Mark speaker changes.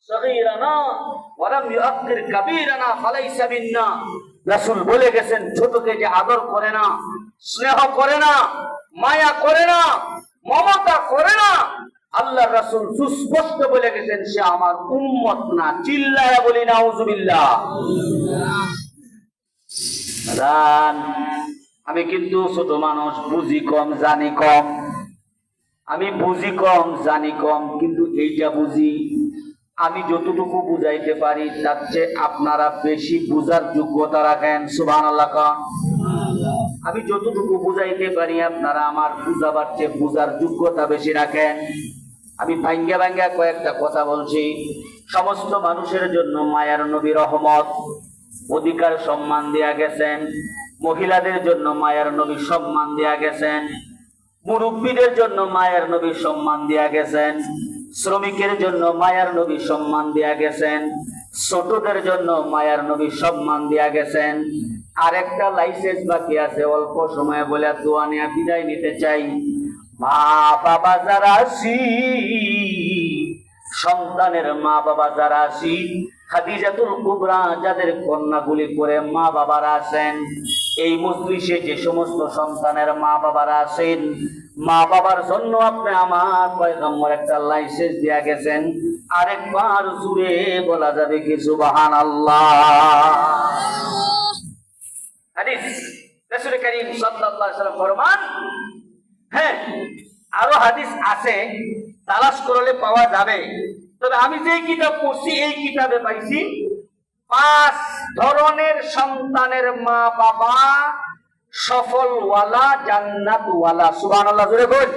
Speaker 1: সগীরানা ওয়া লাম ইউআক্কির কাবীরানা ফালাইসা মিন্না। রাসূল বলে গেছেন, ছোটকে যে আদর করে না, স্নেহ করে না, মায়া করে না, মমতা করে না, আল্লাহর রাসূল সুস্পষ্ট বলে গেছেন সে আমার উম্মত না। চিল্লায়া বলি নাউযুবিল্লাহ। আমি কিন্তু ছোট মানুষ, বুঝি কম, জানি কম। আমি বুঝি কম, জানি কম, কিন্তু এইটা বুঝি, আমি যতটুকু বুঝাইতে পারি তার চেয়ে আপনারা বেশি বুঝার যোগ্যতা রাখেন। সুবহানাল্লাহ। আমি যতটুকু বুঝাইতে পারি আপনারা আমার বুঝাবার চেয়ে বুঝার যোগ্যতা বেশি রাখেন। আমি ভাঙ্গা ভাঙ্গা কয়েকটা কথা বলছি। সমস্ত মানুষের জন্য মায়ার নবী রহমত, অধিকার সম্মান দেয়া গেছেন। মহিলাদের জন্য মায়ার নবী সম্মান দেয়া গেছেন। মুরব্বীদের জন্য মায়ার নবী সম্মান দেয়া গেছেন। শ্রমিকের জন্য মায়ার নবী সম্মান দেয়া গেছেন। ছোটদের জন্য মায়ার নবী সম্মান দেয়া গেছেন। আরেকটা লাইসেন্স বাকি আছে, অল্প সময়ে বলে দোয়া নিয়ে বিদায় নিতে চাই। মা বাবা যারা আছি, সন্তানের মা বাবা যারা আছি, খাদিজাতুল কুবরা যাদের কন্যাগুলি করে মা বাবারা আছেন, এই মজলিসে যে সমস্ত সন্তানের মা বাবারা আছেন, মা বাবার জন্য আপনি আমার পয়গম্বর একটা লাইসেন্স দিয়া গেছেন। আরেকবার জুড়ে বলা যাবে কি সুবহানাল্লাহ। হাদিস রাসূল করিম সাল্লাল্লাহু আলাইহি ওয়াসাল্লাম ফরমান, হ্যাঁ আরো হাদিস আছে, তালাশ করলে পাওয়া যাবে। তবে আমি যে কিতাব পড়ছি এই কিতাবে পাইছি 5 ধরনের সন্তানের মা বাবা সফলওয়ালা, জান্নাতওয়ালা। সুবহানাল্লাহ জোরে বল।